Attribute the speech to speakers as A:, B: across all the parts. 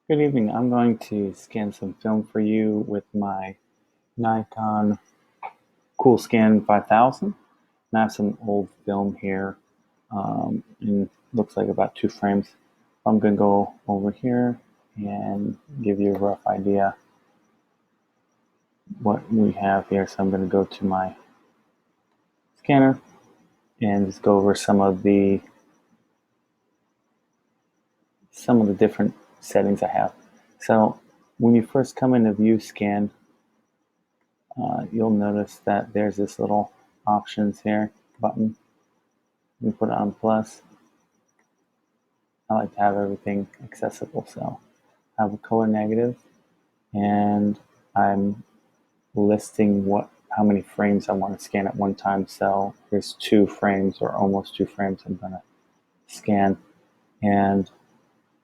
A: Good evening. I'm going to scan some film for you with my Nikon Coolscan 5000. And I have some old film here, and looks like about 2 frames. I'm going to go over here and give you a rough idea what we have here. So I'm going to go to my scanner and just go over some of the different settings I have. So when you first come into view scan, you'll notice that there's this little options here button. You put it on plus. I like to have everything accessible, so I have a color negative, and I'm listing how many frames I want to scan at one time. So there's 2 frames or almost 2 frames I'm going to scan, and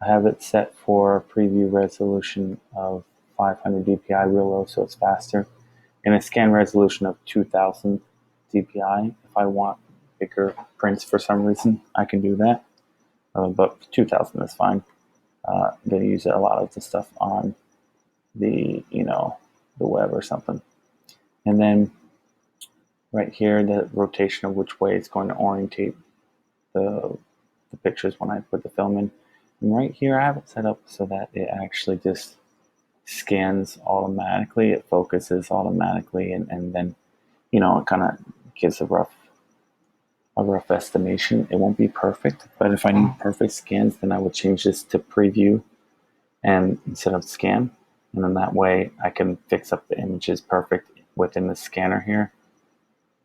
A: I have it set for preview resolution of 500 dpi real low, so it's faster, and a scan resolution of 2000 dpi. If I want bigger prints for some reason, I can do that, but 2000 is fine. I'm going to use a lot of the stuff on the web or something. And then right here, the rotation of which way it's going to orientate the pictures when I put the film in. And right here, I have it set up so that it actually just scans automatically. It focuses automatically, and then, it kind of gives a rough estimation. It won't be perfect, but if I need perfect scans, then I would change this to preview and instead of scan. And then that way I can fix up the images perfect within the scanner here.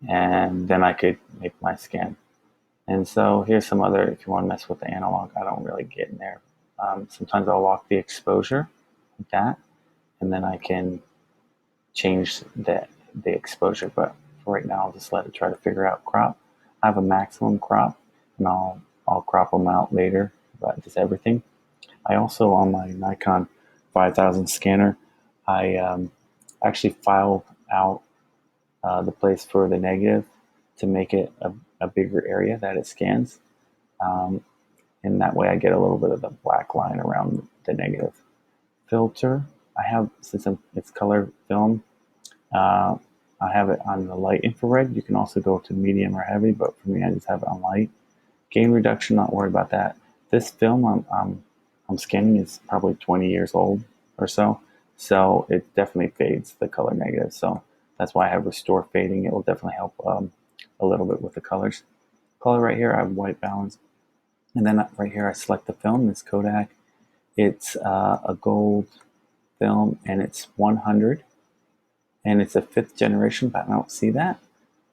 A: And then I could make my scan. And so here's some other, if you want to mess with the analog, I don't really get in there. Sometimes I'll lock the exposure like that, and then I can change the exposure. But for right now, I'll just let it try to figure out crop. I have a maximum crop, and I'll crop them out later, but just everything. I also, on my Nikon 5000 scanner, I actually filed out the place for the negative to make it a bigger area that it scans. Um, and that way I get a little bit of the black line around the negative. Filter, I have, since it's color film, uh, I have it on the light infrared. You can also go to medium or heavy, but for me, I just have it on light. Gain reduction, not worried about that. This film I'm scanning is probably 20 years old or so it definitely fades the color negative. So that's why I have restore fading. It will definitely help a little bit with the colors. Color right here, I have white balance, and then right here I select the film. It's Kodak. It's a gold film, and it's 100, and it's a 5th generation, but I don't see that.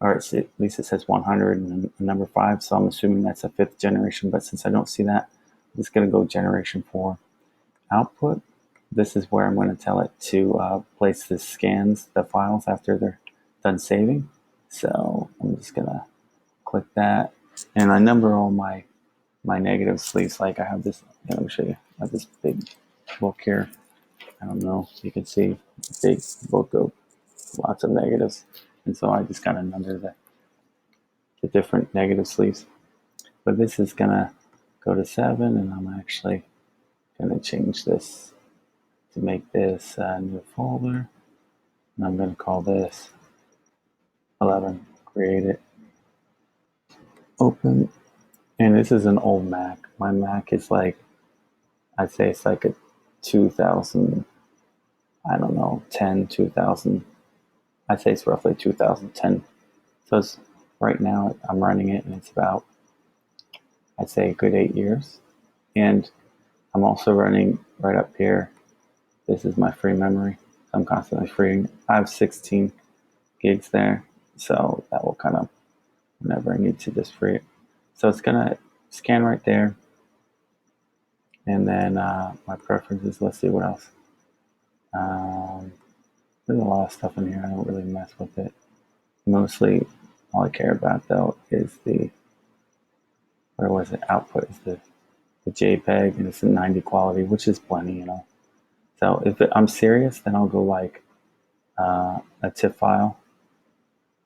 A: Or at least it says 100 and number 5, so I'm assuming that's a 5th generation, but since I don't see that, I'm just going to go generation 4. Output, this is where I'm going to tell it to place the scans, the files, after they're done saving. So I'm just going to click that, and I number all my negative sleeves. Like I have this, let me show you, I have this big book here. I don't know if you can see, big book of lots of negatives, and so I just kind of number the different negative sleeves. But this is gonna go to 7, and I'm actually gonna change this to make this a new folder, and I'm gonna call this 11. Create it, open, and this is an old Mac. My Mac is like, I'd say it's like a 2000, I don't know, 10, 2000. I'd say it's roughly 2010. So it's right now I'm running it, and it's about, I'd say, a good 8 years. And I'm also running right up here. This is my free memory. I'm constantly freeing. I have 16 gigs there, so that will kind of, whenever I need to, just free it. So it's gonna scan right there, and then my preferences. Let's see what else. There's a lot of stuff in here. I don't really mess with it. Mostly, all I care about though is where was it? Output is the JPEG, and it's in 90 quality, which is plenty. So if I'm serious, then I'll go like a TIFF file.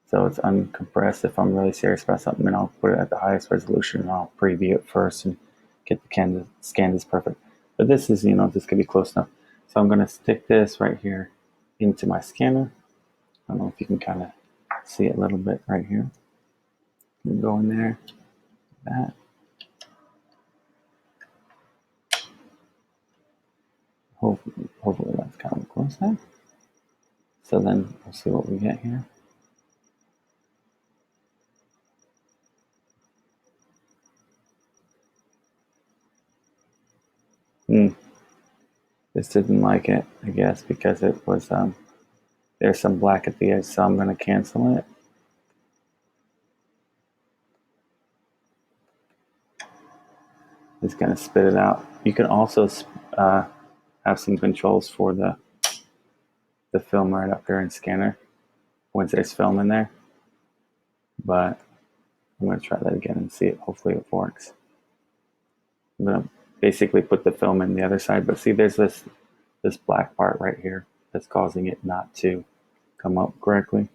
A: So it's uncompressed. If I'm really serious about something, then I'll put it at the highest resolution, and I'll preview it first and get the scan is perfect. But this is, this could be close enough. So I'm going to stick this right here into my scanner. I don't know if you can kind of see it a little bit right here. Go in there, that. Hopefully that's kind of close there. So then we'll see what we get here. This didn't like it, I guess, because it was there's some black at the edge, so I'm going to cancel it. It's going to spit it out. You can also have some controls for the film right up there in scanner once there's film in there. But I'm going to try that again and see it. Hopefully it works. I'm going to basically put the film in the other side, but see there's this black part right here that's causing it not to come up correctly.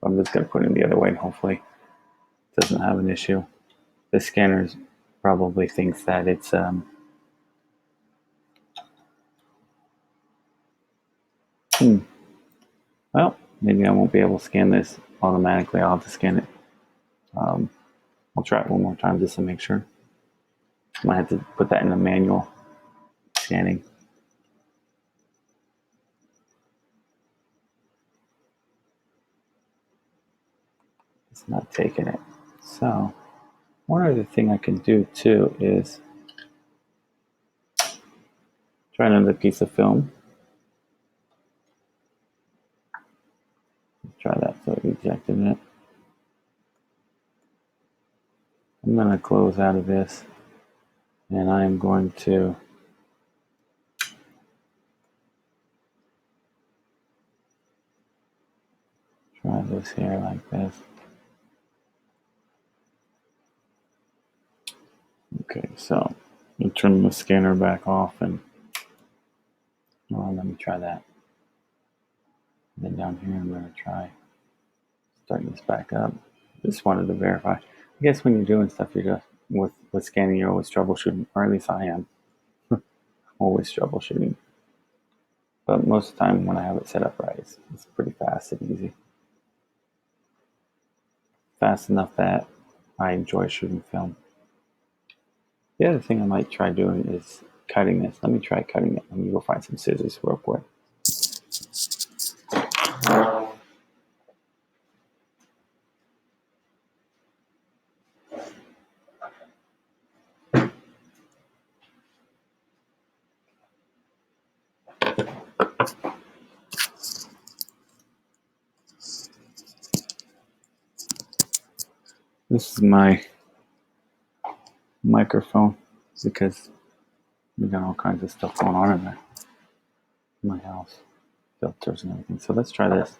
A: I'm just going to put it in the other way and hopefully it doesn't have an issue. The scanner probably thinks that it's well, maybe I won't be able to scan this automatically. I'll have to scan it. I'll try it one more time just to make sure. I might have to put that in a manual scanning. It's not taking it. So one other thing I can do too is try another piece of film. Let's try that, so it ejected it. I'm going to close out of this and I am going to try this here like this. Okay, so I'll turn the scanner back off and let me try that. And then down here I'm going to try starting this back up. Just wanted to verify. I guess when you're doing stuff, you're just with scanning, you're always troubleshooting, or at least I am. Always troubleshooting. But most of the time when I have it set up right, it's pretty fast and easy. Fast enough that I enjoy shooting film. The other thing I might try doing is cutting this. Let me try cutting it. Let me go find some scissors real quick. This is my microphone because we got all kinds of stuff going on in there. In my house, filters and everything. So let's try this.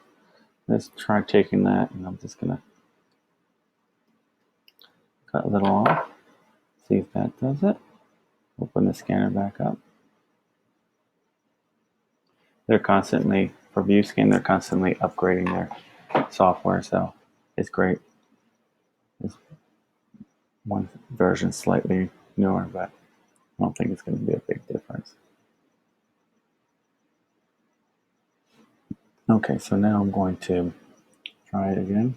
A: Let's try taking that, and I'm just gonna cut a little off. See if that does it. Open the scanner back up. They're constantly, for ViewScan, they're constantly upgrading their software, so it's great. It's one version slightly newer, but I don't think it's going to be a big difference. Okay, so now I'm going to try it again.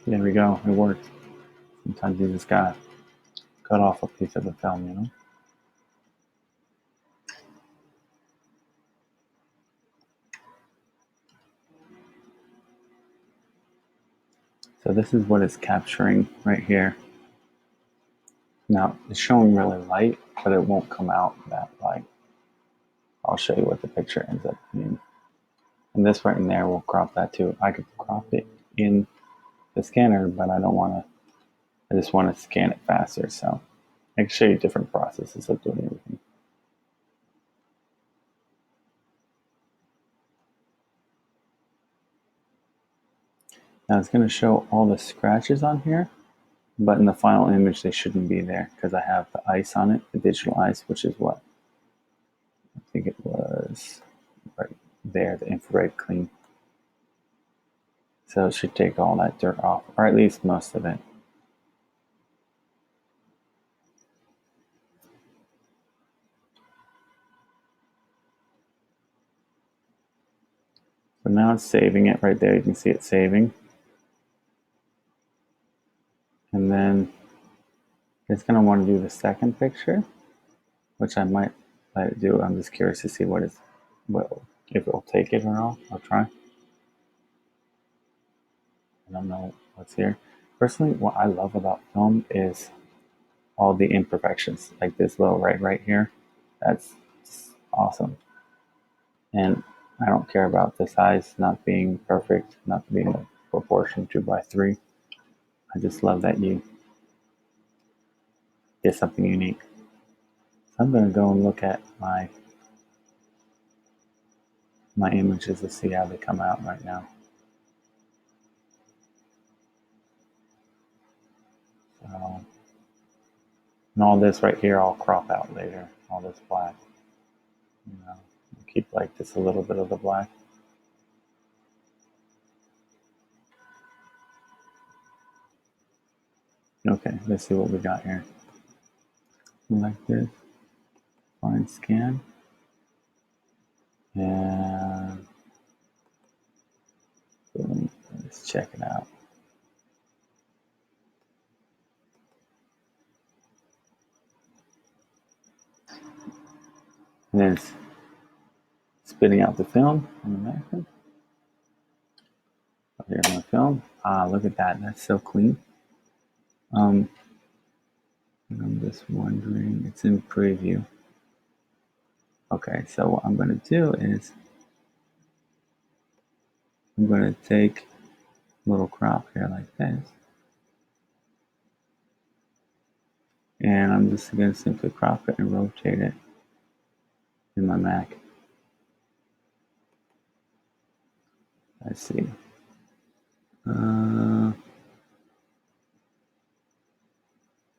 A: There we go, it worked. Sometimes you just gotta cut off a piece of the film, you know? So this is what it's capturing right here. Now, it's showing really light, but it won't come out that light. I'll show you what the picture ends up being. And this right in there will crop that too. I could crop it in the scanner, but I don't want to. I just want to scan it faster. So I can show you different processes of doing everything. Now it's going to show all the scratches on here, but in the final image they shouldn't be there because I have the ice on it, the digital ice, which is what? I think it was right there, the infrared clean. So it should take all that dirt off, or at least most of it. So now it's saving it right there. You can see it saving. And then it's going to want to do the second picture, which I might let it do. I'm just curious to see if it'll take it or not. I'll try. I don't know what's here. Personally, what I love about film is all the imperfections, like this little right here. That's awesome. And I don't care about the size not being perfect, not being a proportion 2:3. I just love that you get something unique. So I'm going to go and look at my images to see how they come out right now. So, and all this right here I'll crop out later, all this black. Keep like just a little bit of the black. Okay, let's see what we got here. Like this, find scan, and boom, let's check it out. And then it's spitting out the film on the back. Here's my film. Look at that. That's so clean. I'm just wondering, it's in preview. Okay, so what I'm going to do is I'm going to take a little crop here like this. And I'm just going to simply crop it and rotate it in my Mac. Let's see.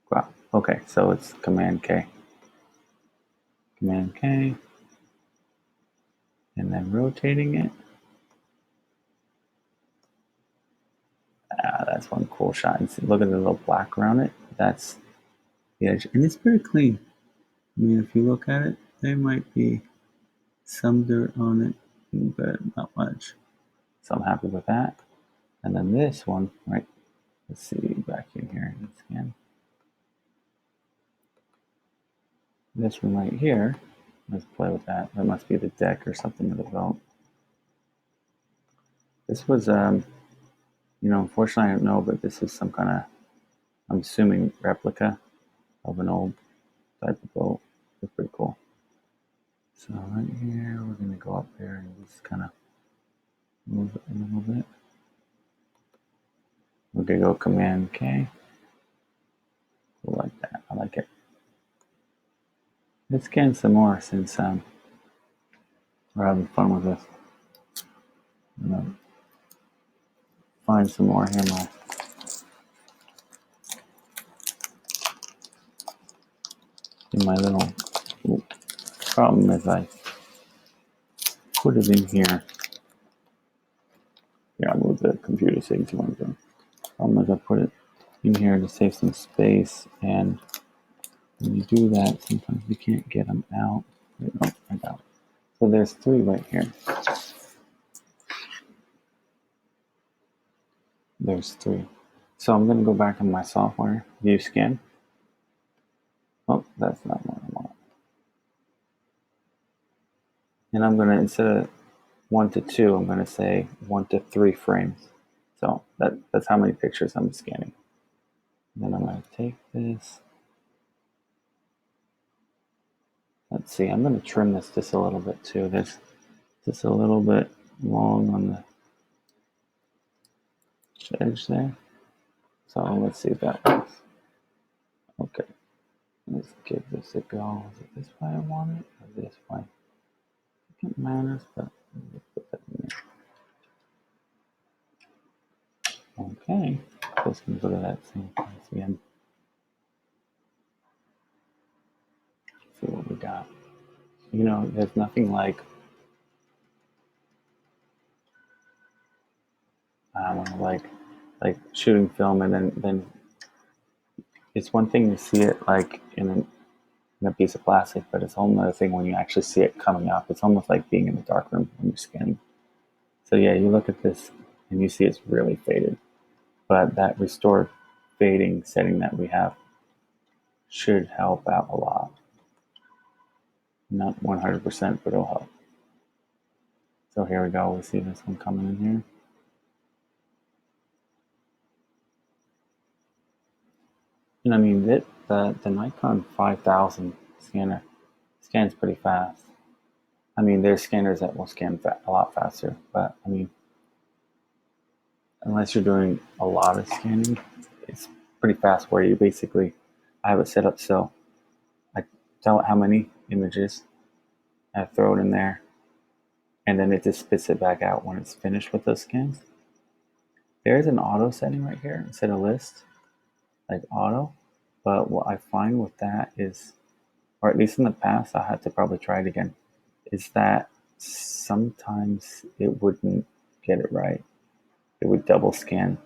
A: Crop. Okay, so it's Command K. Command K. And then rotating it. That's one cool shot. And see, look at the little black around it. That's the edge. And it's pretty clean. I mean, if you look at it, there might be some dirt on it, but not much. So I'm happy with that. And then this one, right? Let's see back in here and scan. This one right here, let's play with that. That must be the deck or something of the boat. This was, unfortunately I don't know, but this is some kind of, I'm assuming, replica of an old type of boat. It's pretty cool. So right here, we're going to go up there and just kind of move it a little bit. We're going to go Command K. Like that. I like it. Let's scan some more since we're having fun with this. I'm going to find some more here. In my little problem is I put it in here. Yeah, I'll move the computer so you can want to. Problem is I put it in here to save some space, and when you do that, sometimes you can't get them out. Wait, no, I got it. So there's 3 right here. There's 3. So I'm going to go back in my software, view scan. Oh, that's not what I want. And I'm going to, instead of 1 to 2, I'm going to say 1 to 3 frames. So that's how many pictures I'm scanning. And then I'm going to take this. Let's see, I'm going to trim this just a little bit too. This just a little bit long on the edge there. So let's see if that works. Okay, let's give this a go. Is it this way I want it or this way? It matters, but let's put that in there. Okay, this can go to that same place again. Let's see what we got. There's nothing like I don't know, like shooting film, and then it's one thing to see it like in a piece of plastic, but it's a whole other thing when you actually see it coming up. It's almost like being in the dark room when you're scanning. So yeah, you look at this and you see it's really faded, but that restored fading setting that we have should help out a lot. Not 100%, but it'll help. So here we go. We see this one coming in here. And I mean, the Nikon 5000 scanner scans pretty fast. I mean, there's scanners that will scan a lot faster, but I mean, unless you're doing a lot of scanning, it's pretty fast where you basically, I have it set up so I tell it how many images, I throw it in there, and then it just spits it back out when it's finished with those scans. There's an auto setting right here instead of list, like auto. But what I find with that is, or at least in the past, I had to probably try it again, is that sometimes it wouldn't get it right. It would double scan.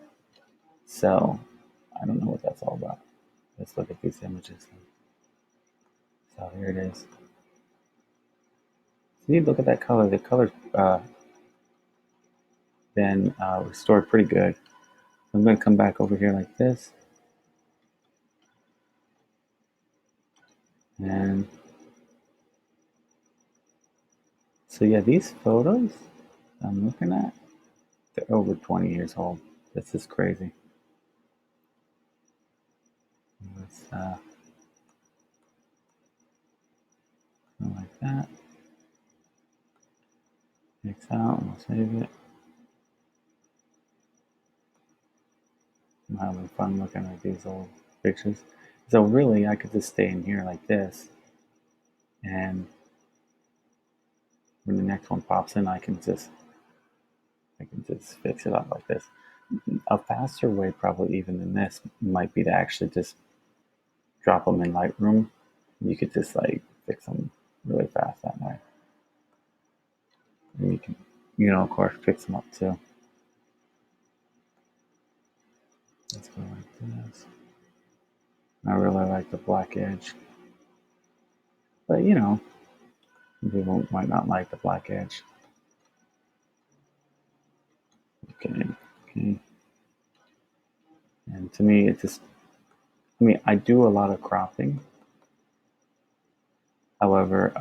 A: So I don't know what that's all about. Let's look at these images. So here it is. So you look at that color. The color's been restored pretty good. I'm going to come back over here like this. And so yeah, these photos I'm looking at, they're over 20 years old. This is crazy. Let's go like that. X out and we'll save it. I'm having fun looking at these old pictures. So really, I could just stay in here like this, and when the next one pops in, I can just fix it up like this. A faster way, probably even than this, might be to actually just drop them in Lightroom. You could just like fix them really fast that way. And you can, of course, fix them up too. Let's go like this. I really like the black edge, but people might not like the black edge. Okay. And to me, I do a lot of cropping. However,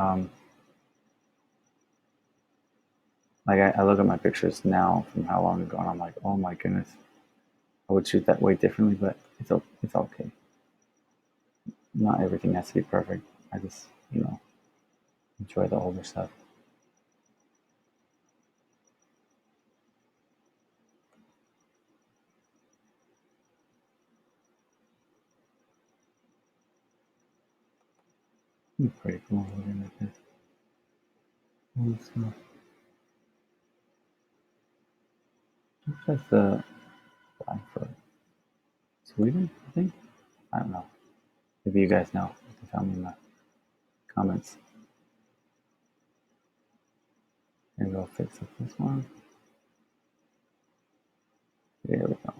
A: like I look at my pictures now from how long ago, and I'm like, oh my goodness, I would shoot that way differently, but it's okay. Not everything has to be perfect. I just, enjoy the older stuff. It's pretty cool looking at this. Old stuff. That's the flag for Sweden, I think. I don't know. If you guys know, you can tell me in the comments. And go fix up this one. There we go.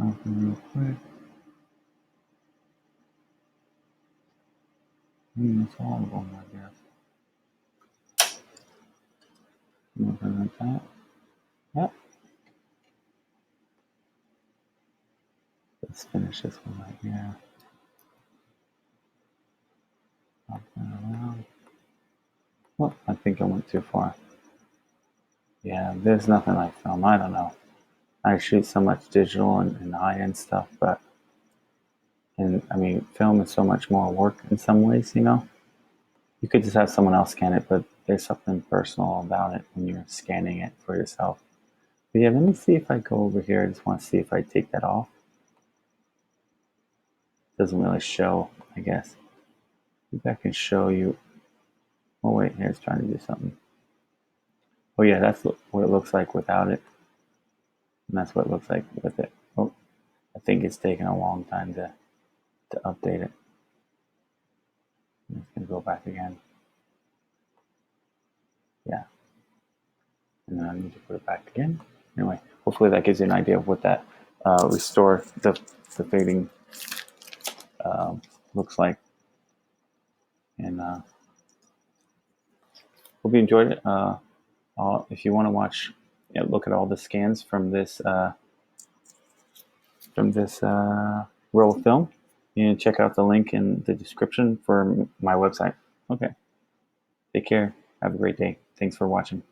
A: Open real quick. That's all of them, I guess. Nothing like that. Yep. Let's finish this one right here. Pop that around. Well, I think I went too far. Yeah, there's nothing like film. I don't know. I shoot so much digital and high-end stuff, but I mean, film is so much more work in some ways. You could just have someone else scan it, but there's something personal about it when you're scanning it for yourself. But yeah, let me see if I go over here. I just want to see if I take that off. Doesn't really show, I guess. Maybe I can show you. Oh wait, here it's trying to do something. Oh yeah, that's what it looks like without it. And that's what it looks like with it. Oh, I think it's taken a long time to update it. I'm just gonna go back again. And I need to put it back again. Anyway, hopefully that gives you an idea of what that restore the fading looks like. And hope you enjoyed it. If you want to watch, look at all the scans from this roll of film, check out the link in the description for my website. Okay. Take care. Have a great day. Thanks for watching.